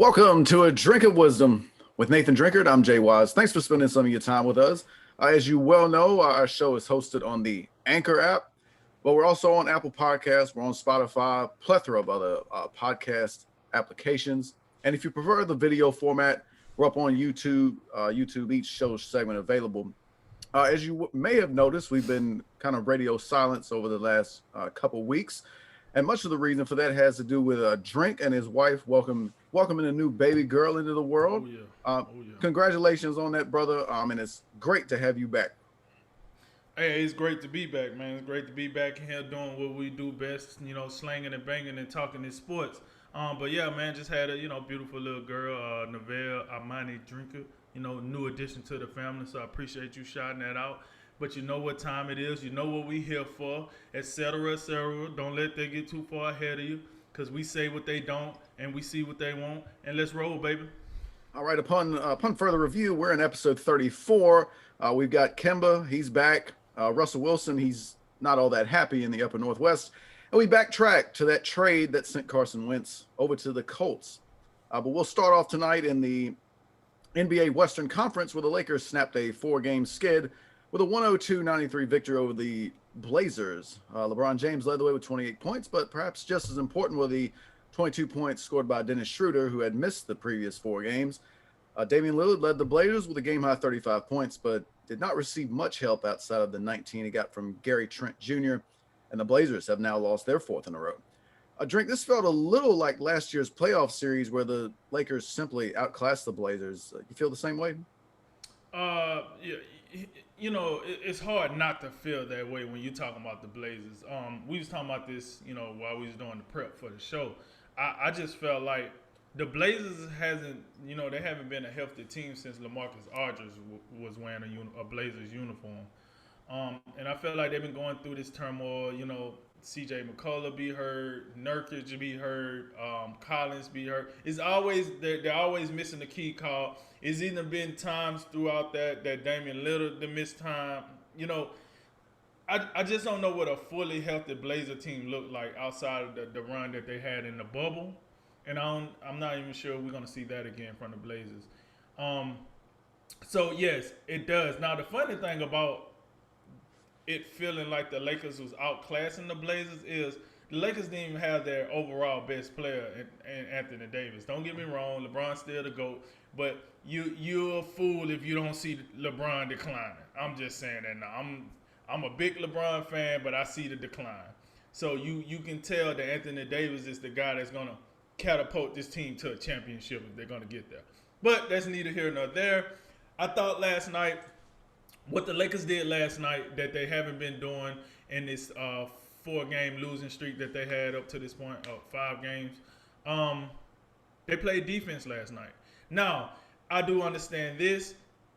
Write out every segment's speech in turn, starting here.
Welcome to A Drink of Wisdom with Nathan Drinkard. I'm Jay Wise. Thanks for spending some of your time with us. As you well know, our show is hosted on the Anchor app, but we're also on Apple Podcasts. We're on Spotify, plethora of other podcast applications. And if you prefer the video format, we're up on YouTube. Each show segment available. As you may have noticed, we've been kind of radio silence over the last couple weeks, and much of the reason for that has to do with Drink and his wife welcoming a new baby girl into the world. Oh yeah. Uh, Oh yeah. Congratulations on that, brother. And it's great to have you back. Hey, it's great to be back, man. It's great to be back here doing what we do best, slanging and banging and talking in sports. But yeah, man, just had a beautiful little girl, Neville Armani Drinker. New addition to the family. So I appreciate you shouting that out. But you know what time it is. You know what we here for, etc., etc. Don't let they get too far ahead of you, cause we say what they don't and we see what they want. And let's roll, baby. All right, upon further review, we're in episode 34. We've got Kemba, he's back. Russell Wilson, he's not all that happy in the upper Northwest. And we backtrack to that trade that sent Carson Wentz over to the Colts. But we'll start off tonight in the NBA Western Conference, where the Lakers snapped a 4-game skid with a 102-93 victory over the Blazers. LeBron James led the way with 28 points, but perhaps just as important were the 22 points scored by Dennis Schroeder, who had missed the previous 4 games. Damian Lillard led the Blazers with a game-high 35 points, but did not receive much help outside of the 19 he got from Gary Trent Jr., and the Blazers have now lost their 4th in a row. Drink, this felt a little like last year's playoff series where the Lakers simply outclassed the Blazers. You feel the same way? Yeah, it's hard not to feel that way when you're talking about the Blazers. We was talking about this, while we was doing the prep for the show. I just felt like the Blazers they haven't been a healthy team since LaMarcus Aldridge was wearing a Blazers uniform. And I feel like they've been going through this turmoil. C.J. McCullough be hurt, Nurkic be hurt, Collins be hurt. It's always they're always missing the key call. It's even been times throughout that Damian Lillard the missed time. I just don't know what a fully healthy Blazer team looked like outside of the run that they had in the bubble, and I'm not even sure we're gonna see that again from the Blazers. Um, so yes, it does. Now the funny thing about it feeling like the Lakers was outclassing the Blazers is the Lakers didn't even have their overall best player in Anthony Davis. Don't get me wrong, LeBron's still the GOAT, but you're a fool if you don't see LeBron declining. I'm just saying that now. I'm a big LeBron fan, but I see the decline. So you can tell that Anthony Davis is the guy that's gonna catapult this team to a championship if they're gonna get there. But that's neither here nor there. I thought last night what the Lakers did last night that they haven't been doing in this 4-game losing streak that they had up to this point, 5 games. They played defense last night. Now, I do understand this.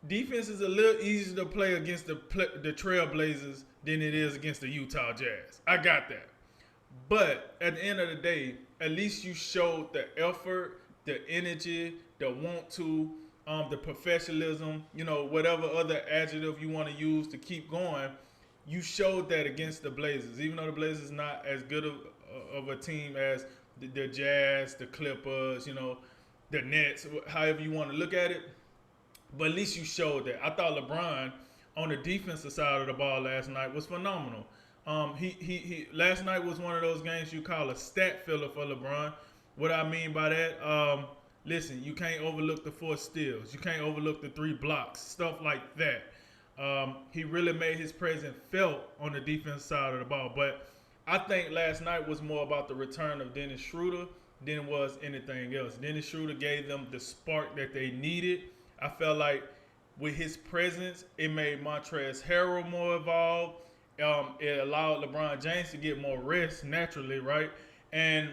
Defense is a little easier to play against the Trailblazers than it is against the Utah Jazz. I got that. But at the end of the day, at least you showed the effort, the energy, the want to, the professionalism, whatever other adjective you want to use to keep going. You showed that against the Blazers, even though the Blazers not as good of a team as the Jazz, the Clippers, the Nets, however you want to look at it. But at least you showed that. I thought LeBron on the defensive side of the ball last night was phenomenal. He last night was one of those games you call a stat filler for LeBron. What I mean by that, listen, you can't overlook the 4 steals. You can't overlook the 3 blocks, stuff like that. He really made his presence felt on the defense side of the ball. But I think last night was more about the return of Dennis Schroeder than it was anything else. Dennis Schroeder gave them the spark that they needed. I felt like with his presence, it made Montrezl Harrell more involved. It allowed LeBron James to get more rest naturally, right? And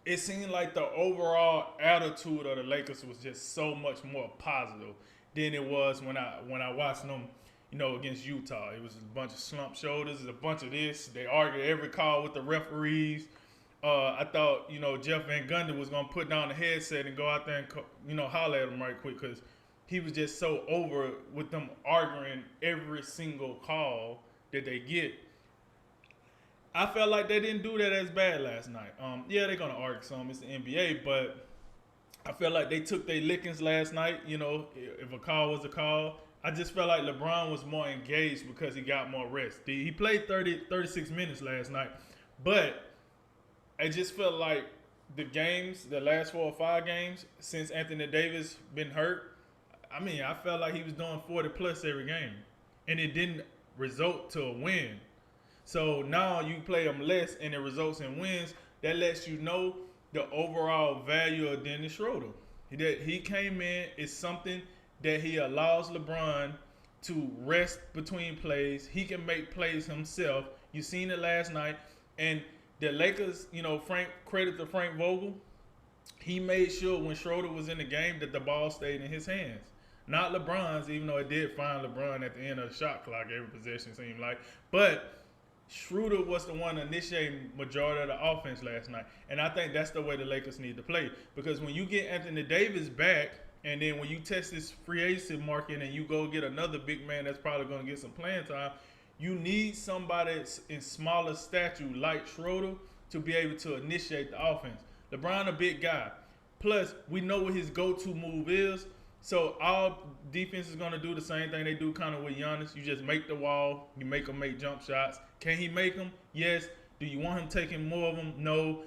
it seemed like the overall attitude of the Lakers was just so much more positive than it was when I watched them, against Utah. It was a bunch of slump shoulders, a bunch of this. They argued every call with the referees. I thought, Jeff Van Gundy was gonna put down the headset and go out there and, holler at him right quick because he was just so over with them arguing every single call that they get. I felt like they didn't do that as bad last night. Yeah, they're gonna argue some. It's the NBA, but I felt like they took their lickings last night. You know, if a call was a call. I just felt like LeBron was more engaged because he got more rest. He played 36 minutes last night, but I just felt like the last 4 or 5 games since Anthony Davis been hurt, I mean, I felt like he was doing 40 plus every game, and it didn't result to a win. So now you play them less, and it results in wins. That lets you know the overall value of Dennis Schroeder. That he came in is something that he allows LeBron to rest between plays. He can make plays himself. You seen it last night, and the Lakers, Frank credit to Frank Vogel. He made sure when Schroeder was in the game that the ball stayed in his hands, not LeBron's. Even though it did find LeBron at the end of the shot clock every possession seemed like, but Schroeder was the one initiating majority of the offense last night, and I think that's the way the Lakers need to play. Because when you get Anthony Davis back, and then when you test this free agency market and you go get another big man that's probably going to get some playing time, you need somebody in smaller stature like Schroeder to be able to initiate the offense. LeBron a big guy. Plus, we know what his go-to move is. So all defense is going to do the same thing they do kind of with Giannis. You just make the wall. You make him make jump shots. Can he make them? Yes. Do you want him taking more of them? No.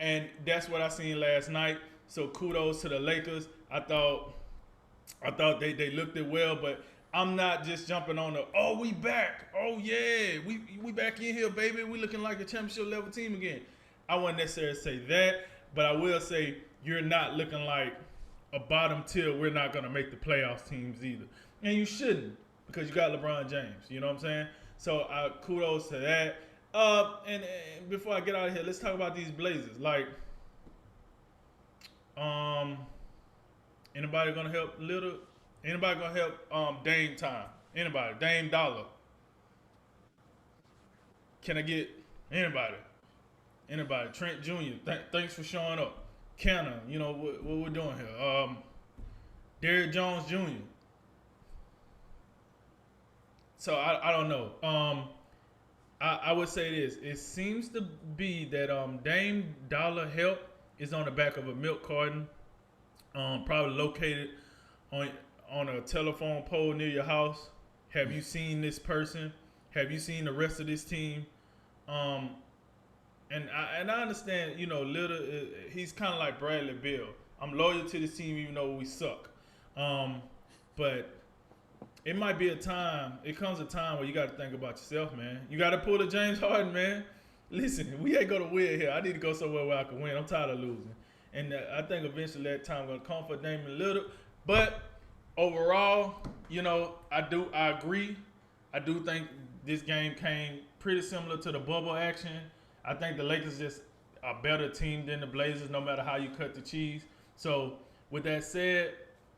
And that's what I seen last night. So kudos to the Lakers. I thought they looked it well, but I'm not just jumping on we back. Oh yeah, we back in here, baby. We looking like a championship level team again. I wouldn't necessarily say that, but I will say you're not looking like a bottom tier. We're not gonna make the playoffs teams either, and you shouldn't because you got LeBron James. You know what I'm saying? So kudos to that. And before I get out of here, let's talk about these Blazers. Like, anybody gonna help Little? Anybody gonna help Dame Time? Anybody? Dame Dollar? Can I get anybody? Anybody? Trent Jr. Thanks for showing up. Cannon, what we're doing here. Derrick Jones Jr. So I don't know. I would say this. It seems to be that Dame Dollar help is on the back of a milk carton, probably located on a telephone pole near your house. Have you seen this person? Have you seen the rest of this team? And I understand, Little, he's kind of like Bradley Beal. I'm loyal to this team even though we suck. But it might be it comes a time where you got to think about yourself, man. You got to pull the James Harden, man. Listen, we ain't going to win here. I need to go somewhere where I can win. I'm tired of losing. And I think eventually that time going to come for Damian Lillard. But overall, I agree. I do think this game came pretty similar to the bubble action. I think the Lakers just a better team than the Blazers, no matter how you cut the cheese. So with that said,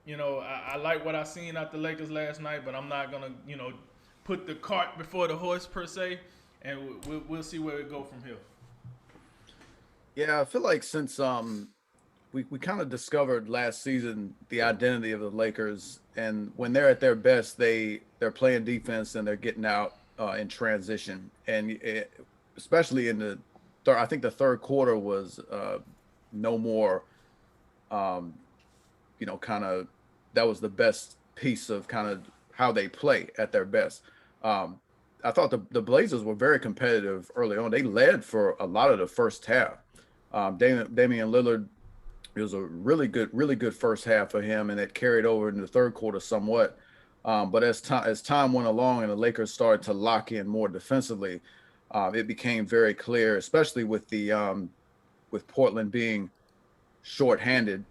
I like what I seen out the Lakers last night, but I'm not gonna, put the cart before the horse per se, and we'll see where it go from here. Yeah, I feel like since we kind of discovered last season the identity of the Lakers, and when they're at their best, they're playing defense and they're getting out in transition, and especially in the third. I think the third quarter was no more. Kind of that was the best piece of kind of how they play at their best. I thought the Blazers were very competitive early on. They led for a lot of the first half. Damian Lillard, it was a really good first half for him, and it carried over in the third quarter somewhat. But as time went along and the Lakers started to lock in more defensively, it became very clear, especially with with Portland being shorthanded.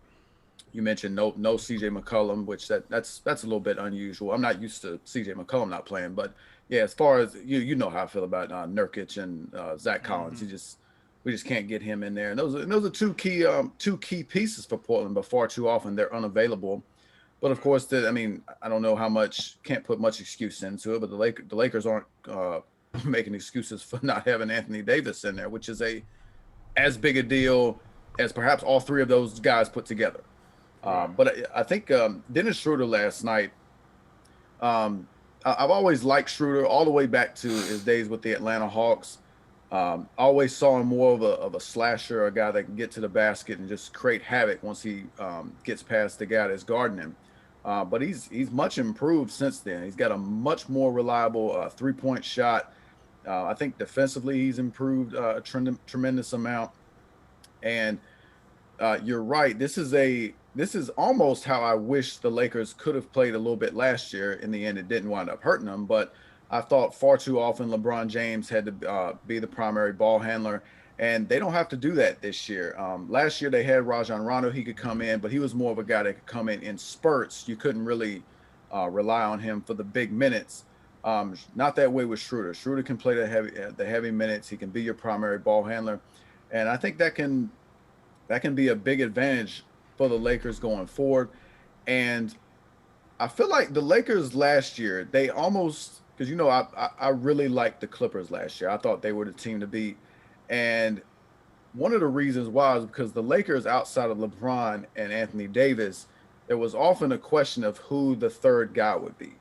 You mentioned no CJ McCollum, which that's a little bit unusual. I'm not used to CJ McCollum not playing, but yeah, as far as you know how I feel about Nurkic and Zach Collins, we just can't get him in there. And those are two key pieces for Portland, but far too often they're unavailable. But of course, I don't know how much, can't put much excuse into it, but the Lakers aren't making excuses for not having Anthony Davis in there, which is as big a deal as perhaps all three of those guys put together. But I think Dennis Schroeder last night, I've always liked Schroeder all the way back to his days with the Atlanta Hawks. Always saw him more of a slasher, a guy that can get to the basket and just create havoc once he gets past the guy that's guarding him. But he's much improved since then. He's got a much more reliable 3-point shot. I think defensively he's improved a tremendous amount. And you're right. This is almost how I wish the Lakers could have played a little bit last year. In the end, it didn't wind up hurting them, but I thought far too often LeBron James had to be the primary ball handler, and they don't have to do that this year. Last year they had Rajon Rondo; he could come in, but he was more of a guy that could come in spurts. You couldn't really rely on him for the big minutes. Not that way with Schroeder. Schroeder can play the heavy minutes. He can be your primary ball handler, and I think that can be a big advantage for the Lakers going forward. And I feel like the Lakers last year, they almost, because I really liked the Clippers last year. I thought they were the team to beat. And one of the reasons why is because the Lakers, outside of LeBron and Anthony Davis, there was often a question of who the third guy would be.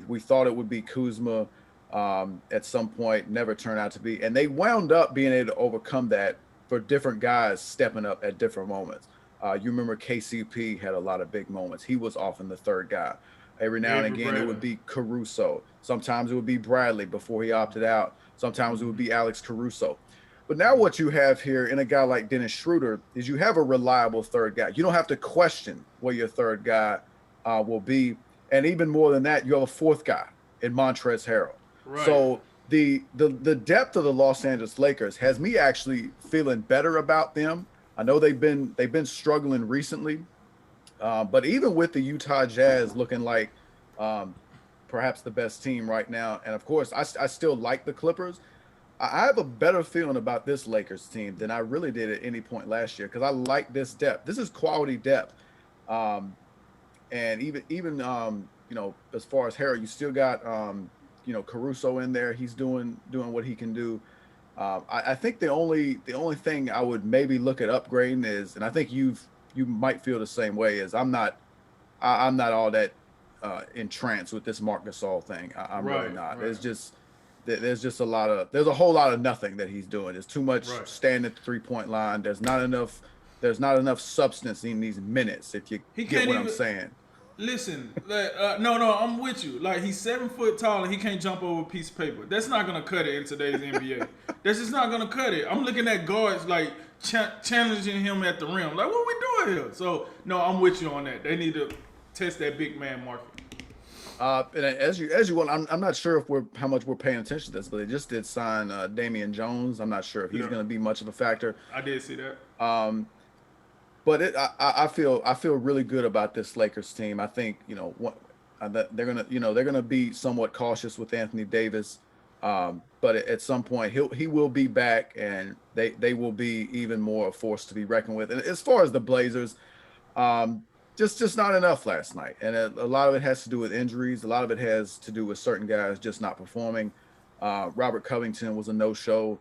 We thought it would be Kuzma at some point, never turned out to be. And they wound up being able to overcome that for different guys stepping up at different moments. You remember KCP had a lot of big moments. He was often the third guy. Every now and Avery again, it Bradley. would be Caruso. Sometimes it would be Bradley before he opted out. Sometimes it would be Alex Caruso. But now what you have here in a guy like Dennis Schroeder is you have a reliable third guy. You don't have to question where your third guy will be. And even more than that, you have a fourth guy in Montrezl Harrell. Right. So the depth of the Los Angeles Lakers has me actually feeling better about them. I know they've been struggling recently, but even with the Utah Jazz looking like um, perhaps the best team right now, and of course I still like the Clippers. I have a better feeling about this Lakers team than I really did at any point last year because I like this depth. This is quality depth. Um, and even as far as Harrell, you still got Caruso in there. He's doing what he can do. I think the only thing I would maybe look at upgrading is, and I think you might feel the same way, is I'm not all that entranced with this Marc Gasol thing. I'm really Right. not. Right. There's a whole lot of nothing that he's doing. There's too much Right. standing at the 3-point line. There's not enough substance in these minutes. If you He get can't what I'm even saying. listen. Like, no, no, I'm with you. Like he's 7 foot tall and he can't jump over a piece of paper. That's not gonna cut it in today's NBA. That's just not gonna cut it. I'm looking at guards like challenging him at the rim. Like what we doing here? So no, I'm with you on that. They need to test that big man market. And as you want, I'm not sure if we're how much we're paying attention to this, but they just did sign Damian Jones. I'm not sure if he's Yeah, going to be much of a factor. I did see that. Um, but I feel really good about this Lakers team. I think that they're gonna be somewhat cautious with Anthony Davis, but at some point he will be back, and they will be even more a force to be reckoned with. And as far as the Blazers, um, just not enough last night, and a lot of it has to do with injuries. A lot of it has to do with certain guys just not performing. Robert Covington was a no-show.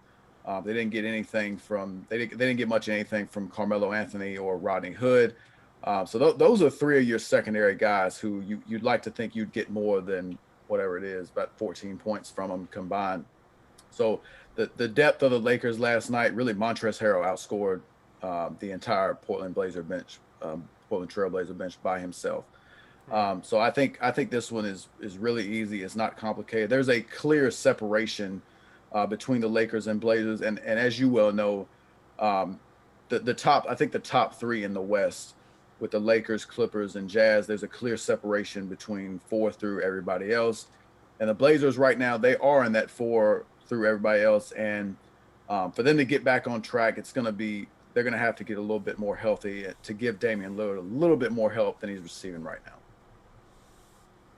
They didn't get anything from they didn't get much of anything from Carmelo Anthony or Rodney Hood. So those are three of your secondary guys who you'd like to think you'd get more than whatever it is, about 14 points from them combined. So the depth of the Lakers last night, really Montrezl Harrell outscored the entire Portland Trailblazer bench by himself. Right. So I think this one is really easy. It's not complicated. There's a clear separation between the Lakers and Blazers, and as you well know, um, the top I think the top three in the West with the Lakers, Clippers, and Jazz. There's a clear separation between four through everybody else, and the Blazers right now they are in that four through everybody else, and for them to get back on track, they're going to have to get a little bit more healthy to give Damian Lillard a little bit more help than he's receiving right now.